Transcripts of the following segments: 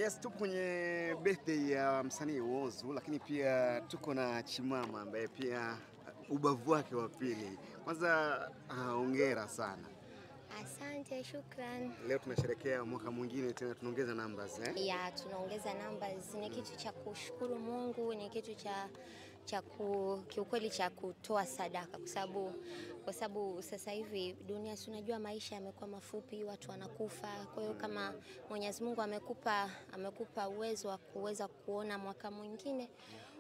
Yes, tupo kwenye birthday ya msanii Whozu, lakini pia tuko na Chimama ambaye pia ubavu wake wa pili. Kwanza hongera sana. Asante, shukran. Leo tunasherehekea mwaka mwingine tena tunaongeza numbers Ya, tunaongeza numbers. Ni kitu cha kushukuru Mungu, ni kitu kiukweli cha kutoa sadaka kwa sababu sasa hivi dunia, si unajua maisha yamekuwa mafupi, watu wanakufa. Kwa hiyo kama Mwenyezi Mungu amekupa uwezo wa kuweza kuona mwaka mwingine,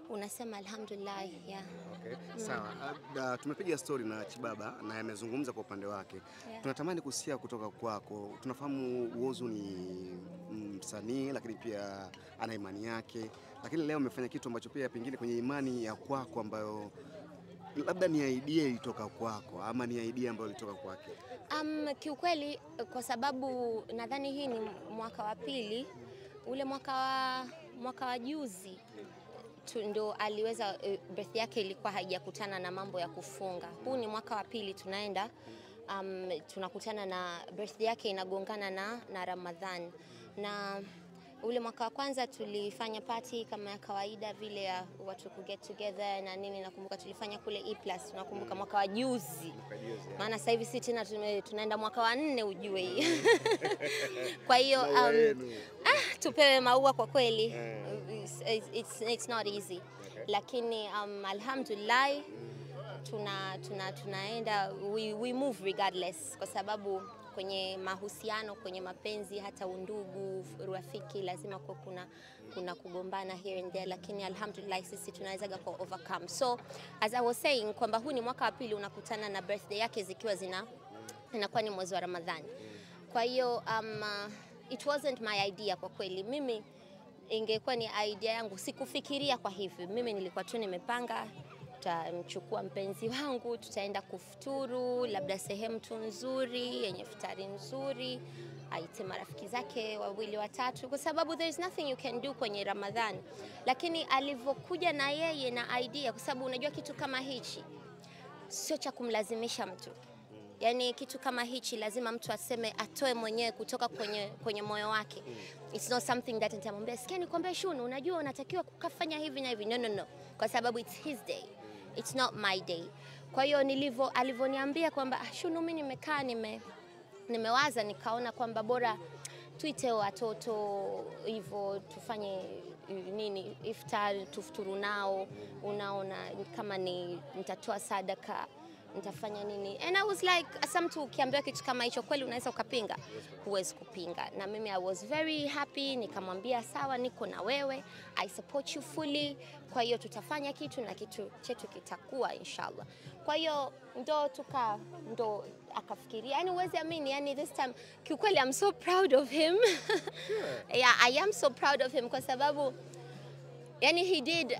unasema alhamdulillah. Okay. Sawa. Tumepiga story na Chibaba na amezungumza kwa upande wake. Tunatamani kusikia kutoka kwako. Tunafahamu Whozu ni msanii lakini pia ana imani yake. Lakini leo umefanya kitu ambacho pia pengine kwenye imani ya kwako ambayo labda ni idea ilitoka kwako ama ni idea ambayo ilitoka kwake. Kiukweli kwa sababu nadhani hii ni mwaka wa pili. Ule mwaka wa juzi ndo aliweza, birthday yake ilikuwa haijakutana na mambo ya kufunga. Huu ni mwaka wa pili tunaenda, tunakutana na birthday yake inagongana na Ramadhan. Na ule mwaka wa kwanza tulifanya party kama ya kawaida vile ya watu ku get together na nini. Nakumbuka tulifanya kule E+, tunakumbuka mwaka wa juzi. Maana sasa hivi si tena tunaenda mwaka wa 4 ujue hii. Kwa hiyo tupewe maua kwa kweli. It's not easy. Lakini alhamdulillah tunaenda, we move regardless, kwa sababu kwenye mahusiano, kwenye mapenzi, hata undugu, urafiki, lazima kwa kuna kugombana here and there, lakini alhamdulillah sisi tunaweza ku overcome. So as I was saying kwamba huu ni mwaka wa pili unakutana na birthday yake zikiwa inakuwa ni mwezi wa Ramadhani. Kwa hiyo it wasn't my idea kwa kweli. Mimi ingekuwa ni idea yangu, sikufikiria kwa hivi. Mimi nilikuwa tu nimepanga tutamchukua mpenzi wangu, tutaenda kufuturu labda sehemu tu nzuri yenye futari nzuri, aite marafiki zake 2 3, kwa sababu there is nothing you can do kwenye Ramadhan. Lakini alivyokuja na yeye na idea, kwa sababu unajua kitu kama hichi sio cha kumlazimisha mtu. Yani kitu kama hichi lazima mtu aseme, atoe mwenyewe kutoka kwenye moyo wake. It's not something that nitamwambia sikia nikwambie Shunu unajua unatakiwa kufanya hivi na hivi. No. Kwa sababu it's his day. It's not my day. Kwa hiyo alivyoniambia kwamba Shunu mimi nimekaa nimewaza, nikaona kwamba bora tuite watoto hivyo tufanye nini iftar, tufuturu nao, unaona kama nitatoa sadaka, nitafanya nini. And I was like, asa mtu ukiambiwa kitu kama hicho kweli unaweza ukapinga? Huwezi kupinga. Na mimi I was very happy, nikamwambia sawa, niko na wewe, I support you fully. Kwa hiyo tutafanya kitu na kitu chetu kitakuwa inshallah. Kwa hiyo ndo akafikiria. Yani huwezi amini, yani this time kiukweli I'm so proud of him. Yeah, I am so proud of him kwa sababu yani he did,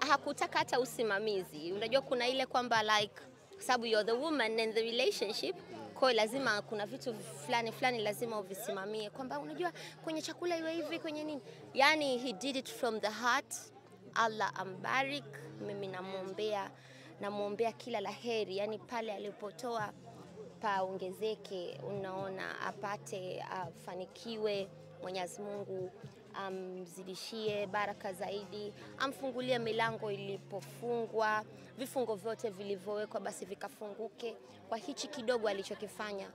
hakutaka hata usimamizi. Unajua kuna ile kwamba like sababu you're the woman in the relationship, kwa lazima kuna vitu fulani lazima uvisimamie, kwamba unajua kwenye chakula iwe hivi, kwenye nini. Yani he did it from the heart. Allah ambarik. Mimi namuombea kila laheri, yani pale alipotoa paongezeke, unaona, apate, afanikiwe, Mwenyezi Mungu amzidishie baraka zaidi, amfungulie milango ilipofungwa, vifungo vyote vilivyowekwa basi vikafunguke kwa hichi kidogo alichokifanya,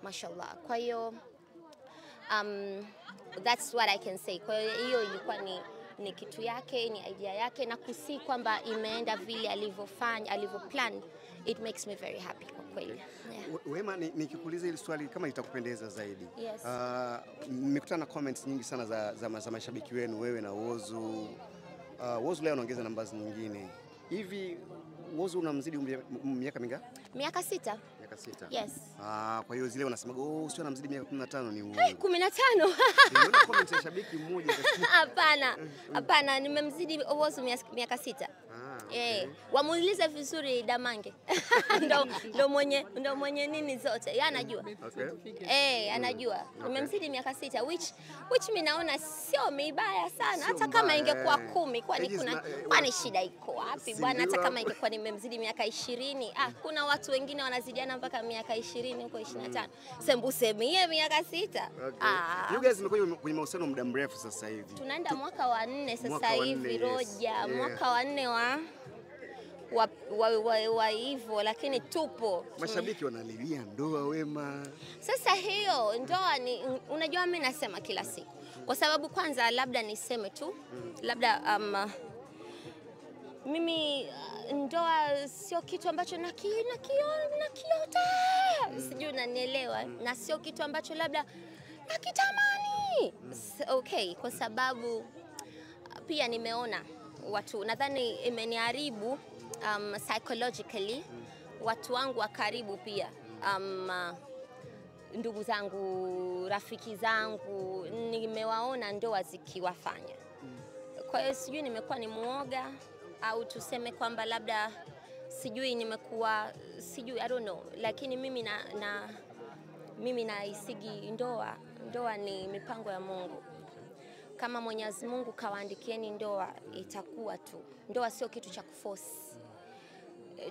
mashallah. Kwa hiyo that's what I can say. Kwa hiyo ilikuwa ni kitu yake, ni idea yake, na kusi kwamba imeenda vile alivyoplan, it makes me very happy kwa kweli. Yeah. Wema, nikikuuliza hili swali kama litakupendeza zaidi. Yes. Nimekutana na comments nyingi sana za mashabiki wenu, wewe na Whozu. Whozu leo anaongeza numbers nyingine. Hivi Whozu unamzidi miaka mingapi? Miaka 6. Miaka 6. Yes. Kwa hiyo zile wanasema sio anamzidi miaka 15 ni uongo. 15. Nimeona comment ya shabiki mmoja. Hapana, nimemzidi Whozu miaka 6. Okay. Wamuulize vizuri Damange. ndo mwenye nini zote. Yeye anajua. Okay. Anajua. Nimemzidi miaka 6 which mimi naona sio mibaya sana. Hata kama ingekuwa 10 kwani shida iko wapi bwana? Hata kama ingekuwa nimemzidi miaka 20. Kuna watu wengine wanazidiana mpaka miaka 20 huko 25. Sembusemie miaka 6. Okay. You guys mmekuwa kwenye mahusiano muda mrefu sasa hivi. Tunaenda mwaka wa 4 sasa hivi, Roja. Mwaka wa 4 wa hivyo, lakini tupo. Mashabiki wanalilia ndoa Wema. Sasa hiyo ndoa ni, unajua mimi nasema kila siku. Kwa sababu kwanza labda niseme tu, labda mimi ndoa sio kitu ambacho nakiota. Sijui unanielewa. Na sio kitu ambacho labda nakitamani. Okay, kwa sababu pia nimeona watu, nadhani imeniharibu psychologically, watu wangu wa karibu pia, ndugu zangu, rafiki zangu, nimewaona ndoa zikiwafanya. Kwa hiyo sijui nimekuwa ni muoga au tuseme kwamba labda sijui nimekuwa, sijui, I don't know, lakini mimi naisigi ndoa ni mipango ya Mungu. Kama Mwenyezi Mungu kawaandikieni ndoa, itakuwa tu. Ndoa sio kitu cha kuforce.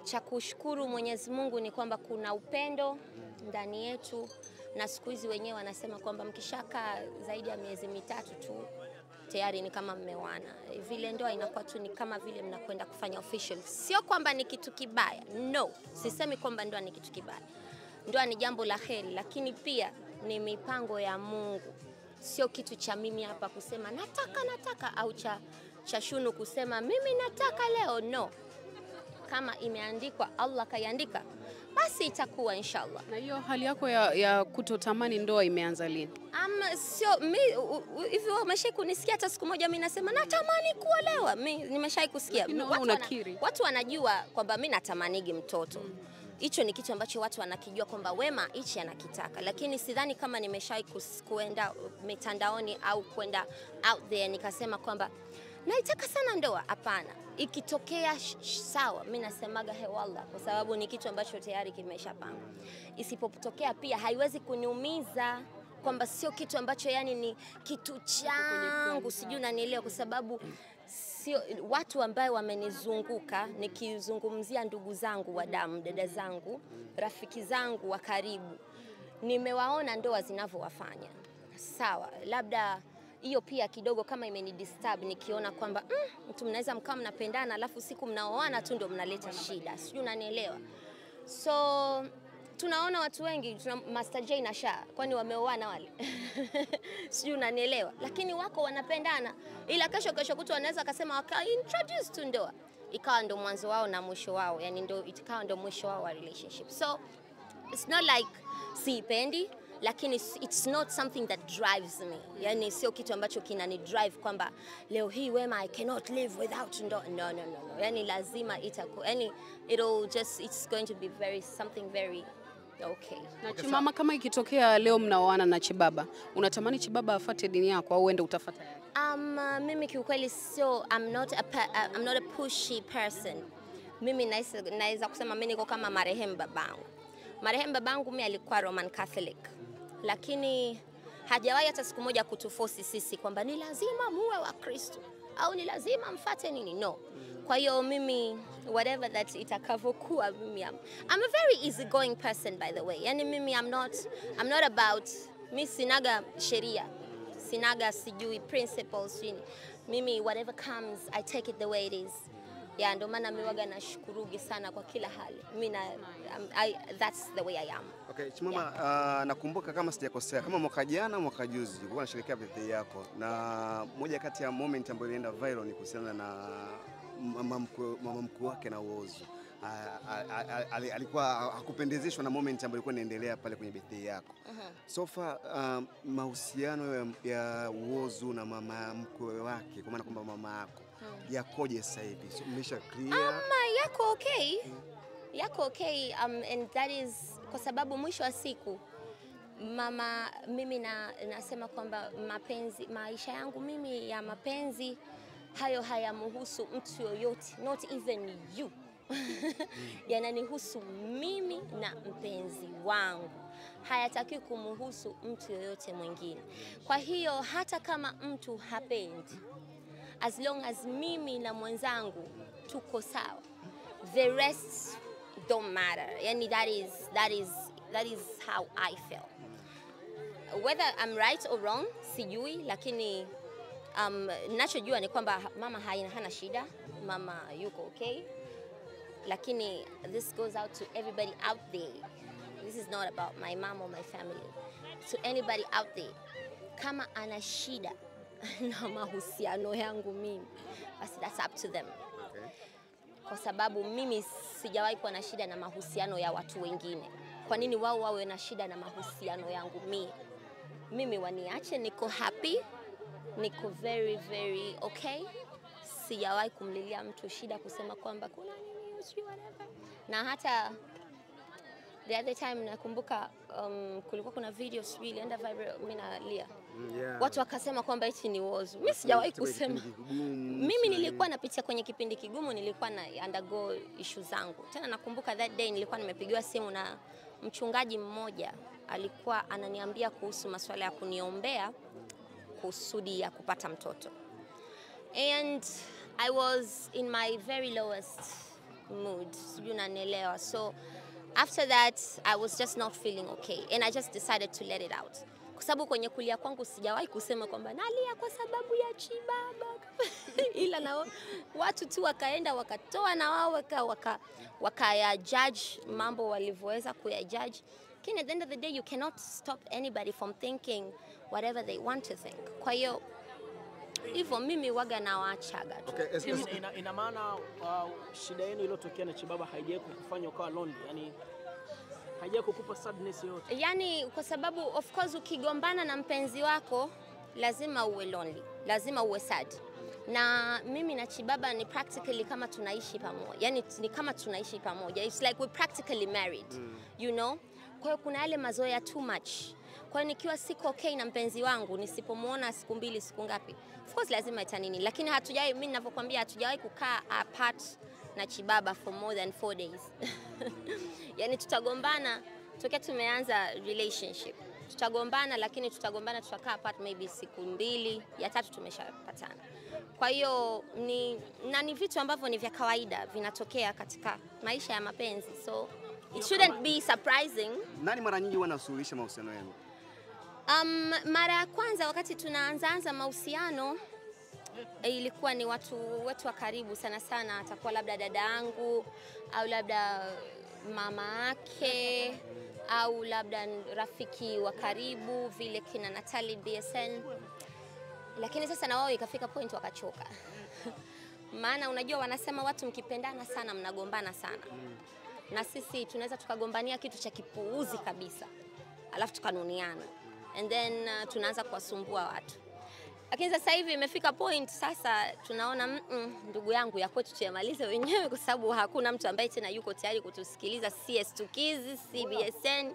Cha kushukuru Mwenyezi Mungu ni kwamba kuna upendo ndani yetu, na siku hizi wenyewe wanasema kwamba mkishaka zaidi ya miezi 3 tu tayari ni kama mmeoana. Vile ndoa inakuwa tu ni kama vile mnakwenda kufanya official. Sio kwamba ni kitu kibaya. No, sisemi kwamba ndoa ni kitu kibaya. Ndoa ni jambo la heri, lakini pia ni mipango ya Mungu. Sio kitu cha mimi hapa kusema nataka au cha Shunu kusema mimi nataka leo. No, kama imeandikwa, Allah kaiandika, basi itakuwa inshallah. Na hiyo hali yako ya kutotamani ndoa imeanza lini? Sio hivyo, umeshai kunisikia hata siku moja mimi nasema natamani kuolewa? Mimi nimeshai kusikia. Watu wanajua kwamba mimi natamanigi mtoto. Hicho ni kitu ambacho watu wanakijua kwamba Wema hichi anakitaka, lakini sidhani kama nimeshai kuenda mitandaoni au kwenda out there nikasema kwamba naitaka sana ndoa. Hapana. Ikitokea sawa, mimi nasemaga wallah, kwa sababu ni kitu ambacho tayari kimeshapanga. Isipotokea pia haiwezi kuniumiza, kwamba sio kitu ambacho yani ni kitu changu, sijui unanielewa, kwa sababu sio watu ambao wamenizunguka, nikizungumzia ndugu zangu wa damu, dada zangu, rafiki zangu wa karibu, nimewaona ndoa zinavyowafanya. Sawa, labda hiyo pia kidogo kama imenidisturb, nikiona kwamba mtu mnaweza mkao mnapendana alafu siku mnaoana tu ndio mnaleta shida, sijui unanielewa. So tunaona watu wengi, Master J na Sha, kwani wameoana wale? Sijui unanielewa. Lakini wako wanapendana, ila kesho kutu wanaweza akasema waka introduce tu ndoa, ikawa ndo mwanzo wao na mwisho wao, yani ndo ikawa ndo mwisho wao wa relationship. So it's not like siipendi, lakini it's not something that drives me. Yani sio kitu ambacho kinani drive kwamba leo hii Wema I cannot live without ndoa. No. Yani lazima itakuwa, yani it's going to be something very okay. Na Chimama, kama ikitokea leo mnaoana na Chibaba, unatamani Chibaba afuate dini yako au uende utafuata yake? Mimi kiukweli sio, I'm not a pushy person. Mimi naweza kusema mimi niko kama marehemu babangu. Marehemu babangu mimi alikuwa Roman Catholic, lakini hajawahi hata siku moja kutuforce sisi kwamba ni lazima muwe wa Kristo au ni lazima mfuate nini. No. Kwa hiyo mimi whatever that itakavyokuwa, mimi I'm a very easygoing person, by the way. Yani mimi I'm not about, mimi sinaga sheria, sinaga sijui principles, mimi whatever comes I take it the way it is. Ya ndo maana mimi waga nashukurugi sana kwa kila hali. Mimi that's the way I am. Okay, Chimama, nakumbuka kama sijakosea, kama mwaka jana mwaka juzi ulikuwa unasherehekea birthday yako, na moja kati ya moment ambayo ilienda viral ni kuhusiana na mama mkuu wake na Whozu. Alikuwa hakupendezeshwa na moment ambayo ilikuwa inaendelea pale kwenye birthday yako. So far mahusiano ya Whozu na mama mkuu wake, kwa maana kwamba mama yako yakoje sasa hivi? So umesha clear? Yako okay. Yako okay, and that is kwa sababu mwisho wa siku mimi nasema kwamba maisha yangu mimi ya mapenzi hayo hayamhusu mtu yoyote, not even you. Yananihusu mimi na mpenzi wangu, hayataki kumhusu mtu yoyote mwingine. Kwa hiyo hata kama mtu hapendi, as long as mimi na mwenzangu tuko sawa, the rest don't matter. Yani that is how I feel. Whether I'm right or wrong sijui, lakini ninachojua ni kwamba mama hana shida, mama yuko okay. Lakini this goes out to everybody out there. This is not about my mom or my family. To anybody out there, kama ana shida na mahusiano yangu mimi, basi that's up to them. Okay. Kwa sababu mimi sijawahi kuwa na shida na mahusiano ya watu wengine. Kwa nini wao wawe na shida na mahusiano yangu mimi? Mimi waniache, niko happy, niko very very okay. Sijawahi kumlilia mtu shida kusema kwamba kuna nini whatever. Na hata the other time nakumbuka kulikuwa kuna video ilienda viral, mimi na Lia. Yeah. Watu wakasema kwamba eti ni wozu. Mimi sijawahi kusema. Mimi nilikuwa napitia kwenye kipindi kigumu, nilikuwa na undergo issues zangu. Tena nakumbuka that day nilikuwa nimepigiwa simu na mchungaji mmoja, alikuwa ananiambia kuhusu masuala ya kuniombea kusudi ya kupata mtoto. And I was in my very lowest mood, sijui unanielewa. So after that I was just not feeling okay and I just decided to let it out. Kwa sababu kwenye kulia kwangu sijawahi kusema kwamba nalia kwa sababu ya Chibaba. Ila na watu tu wakaenda wakatoa na wao wakaya judge mambo walivyoweza kuya judge. Lakini at the end of the day you cannot stop anybody from thinking whatever they want to think. Kwa hiyo hivyo mimi waga na waachaga tu. Okay, ina maana shida yenu iliyotokea na Chibaba haijawahi kukufanya ukawa lonely, yani haijawahi kukupa sadness yote? Yani kwa sababu of course ukigombana na mpenzi wako lazima uwe lonely, lazima uwe sad. Na mimi na Chibaba ni practically kama tunaishi pamoja. Yani ni kama tunaishi pamoja. It's like we're practically married. You know? Kwa hiyo kuna yale mazoea too much. Kwa hiyo nikiwa siko okay na mpenzi wangu, nisipomuona siku mbili siku ngapi, of course lazima itanini. Lakini hatujawahi, mimi ninavyokuambia, hatujawahi kukaa apart na Chibaba for more than 4 days. Yani tutagombana tokea tumeanza relationship. Tutagombana, lakini tutakaa apart maybe siku 2, ya 3 tumeshapatana. Kwa hiyo ni vitu ambavyo ni vya kawaida vinatokea katika maisha ya mapenzi. So it shouldn't be surprising. Nani mara nyingi wanasuluhisha mahusiano yenu? Mara ya kwanza wakati tunaanza mahusiano ilikuwa ni watu wetu wa karibu sana sana, atakuwa labda dada yangu au labda mama yake au labda rafiki wa karibu vile kina Natalie BSN. Lakini sasa na wao ikafika point wakachoka. Maana unajua wanasema watu mkipendana sana mnagombana sana. Na sisi tunaweza tukagombania kitu cha kipuuzi kabisa, alafu tukanuniana, and then tunaanza kuwasumbua watu. Lakini sasa hivi imefika point sasa tunaona ndugu yangu ya kwetu tuyamalize wenyewe, kwa sababu hakuna mtu ambaye tena yuko tayari kutusikiliza. CS2 Kids, CBSN,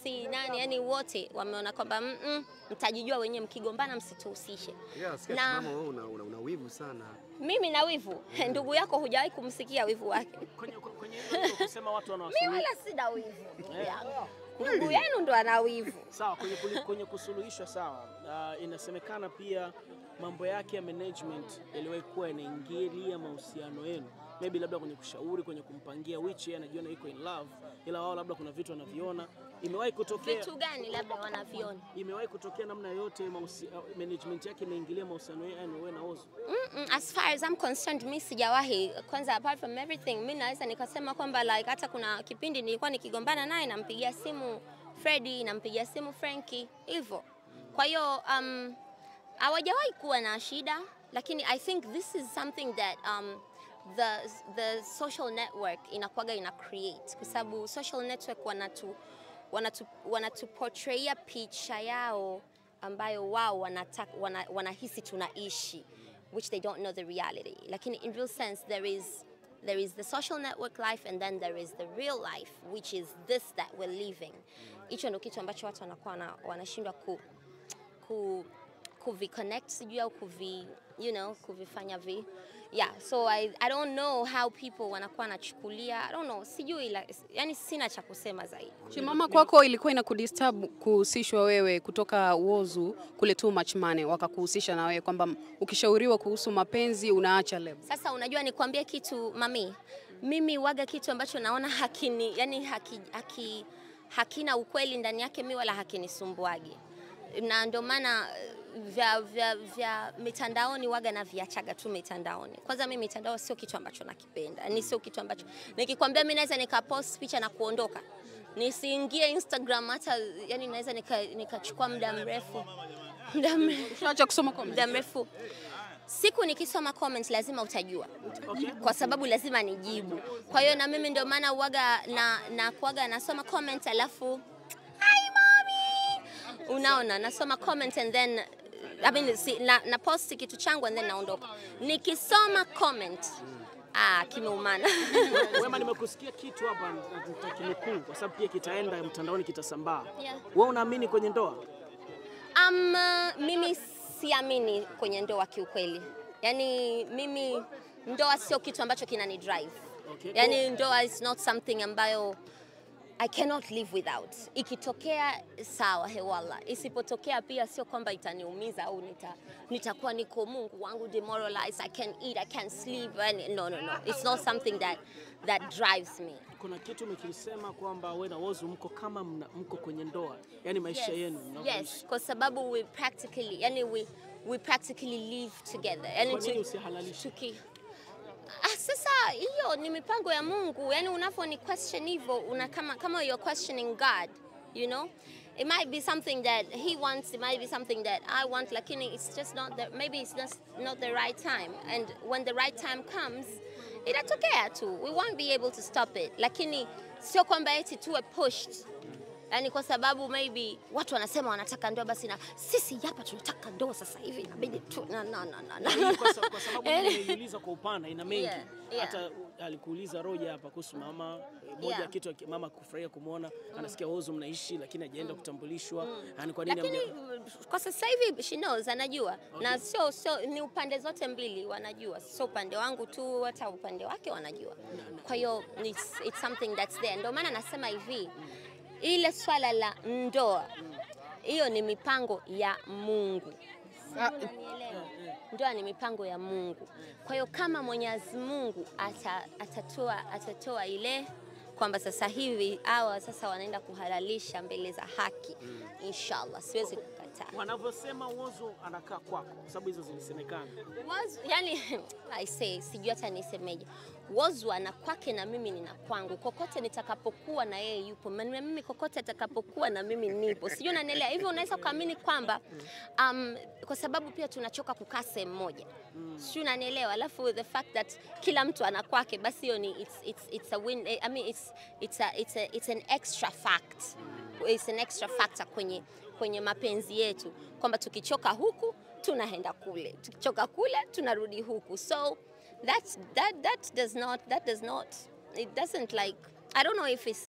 si nani, yani wote wameona kwamba mtajijua wenyewe, mkigombana msituhusishe. Na mama wewe una wivu sana. Mimi na wivu? Ndugu yako hujawahi kumsikia wivu wake? Kwenye kusema watu wanawasuluhisha. Mimi wala sina wivu. Ndugu yenu ndo ana wivu. Sawa, kwenye kusuluhisha sawa. Inasemekana pia mambo yake ya management yaliwahi kuwa yanaingilia mahusiano yenu. Maybe labda kwenye kushauri, kwenye kumpangia which yeye anajiona yuko in love, ila wao labda kuna vitu wanaviona. Imewahi kutokea vitu gani labda wanaviona? Imewahi kutokea namna yote management yake imeingilia mahusiano yenu wewe na Ozo? As far as I'm concerned, mimi sijawahi. Kwanza apart from everything, mimi naweza nikasema kwamba like hata kuna kipindi nilikuwa nikigombana naye nampigia simu Freddy, nampigia simu Frankie, hivyo. Kwa hiyo hawajawahi kuwa na shida, lakini I think this is something that the social network inakuwaga ina create, kwa sababu social network wanatuportrayia picha yao ambayo wao wanahisi tunaishi, which they don't know the reality. Lakini in real sense there is the social network life and then there is the real life, which is this that we're living. Hicho ndio kitu ambacho watu wanakuwa wanashindwa kuvi-connect sijui au kuvifanya yeah, so I don't know how people wanakuwa nachukulia, I don't know, sijui yani sina cha kusema zaidi. Chimama, kwako ilikuwa inakudisturb kuhusishwa wewe kutoka Whozu kule Too Much Money, wakakuhusisha na wewe kwamba ukishauriwa kuhusu mapenzi unaacha lebo? Sasa unajua nikwambie kitu mami, mimi waga kitu ambacho naona hakina ukweli ndani yake mimi wala hakinisumbuagi, na ndio maana vya mitandaoni waga na viachaga tu mitandaoni. Kwanza mimi mitandao sio kitu ambacho nakipenda. Ni sio kitu ambacho nikikwambia mimi naweza nikapost picha na kuondoka. Nisiingie Instagram hata, yani naweza nikachukua muda mrefu. Acha kusoma comment. Muda mrefu. Siku nikisoma comment lazima utajua. Okay. Kwa sababu lazima nijibu. Kwa hiyo na mimi ndio maana waga kuaga nasoma comment alafu hi mommy. Unaona, nasoma comment and then na post kitu changu and then naondoka. Nikisoma comment kimeumana. Wema, nimekusikia kitu hapa nitakimekuu kwa sababu pia kitaenda mtandaoni, kitasambaa. Yeah. Wewe unaamini kwenye ndoa? Mimi siamini kwenye ndoa kiukweli. Yani mimi ndoa sio kitu ambacho kinani drive. Okay. Yani ndoa is not something ambayo I cannot live without. Ikitokea sawa, hewala. Isipotokea pia sio kwamba itaniumiza au nitakuwa niko Mungu wangu demoralized, I can't eat, I can't sleep. No. It's not something that drives me. Kuna kitu umekisema kwamba wewe na Whozu mko kama mko kwenye ndoa. Yani maisha yenu mnavyoishi. Yes, kwa sababu we practically live together. Yani kwa nini usihalalishe? Sasa hiyo ni mipango ya Mungu. Yani unaponi question hivyo kama you're questioning God, you know? It might be something that he wants, it might be something that I want, lakini it's just maybe it's just not the right time. And when the right time comes, itatokea tu. We won't be able to stop it. Lakini sio kwamba eti tuwe pushed. Yani kwa sababu maybe watu wanasema wanataka ndoa basi na sisi hapa tunataka ndoa sasa hivi inabidi tu kwa sababu nimeuliza kwa upana ina mengi. Hata alikuuliza Roja hapa kuhusu mama moja kitu mama kufurahia kumuona anasikia Whozu mnaishi lakini hajaenda kutambulishwa. Yani kwa nini lakini kwa sasa hivi she knows, anajua. Okay. Na sio ni upande zote mbili wanajua. Sio upande wangu tu, hata upande wake wanajua. Kwa hiyo it's something that's there. Ndio maana nasema hivi, ile swala la ndoa hiyo ni mipango ya Mungu. Ndoa ni mipango ya Mungu. Kwa hiyo kama Mwenyezi Mungu atatoa ile kwamba sasa hivi hawa sasa wanaenda kuhalalisha mbele za haki, inshallah siwezi kukataa. Wanavyosema Whozu anakaa kwako sababu hizo zilisemekana. Whozu yani I say sijui hata nisemeje. Whozu ana kwake na mimi nina kwangu. Kokote nitakapokuwa na yeye yupo. Mimi kokote atakapokuwa na mimi nipo. Sijui unanielewa. Hivyo unaweza kuamini kwamba kwa sababu pia tunachoka kukaa sehemu moja. Sijui unanielewa. Alafu the fact that kila mtu ana kwake basi hiyo ni it's a win. I mean it's an extra fact. It's an extra factor kwenye mapenzi yetu kwamba tukichoka huku tunaenda kule. Tukichoka kule tunarudi huku. So that does not, it doesn't like, I don't know if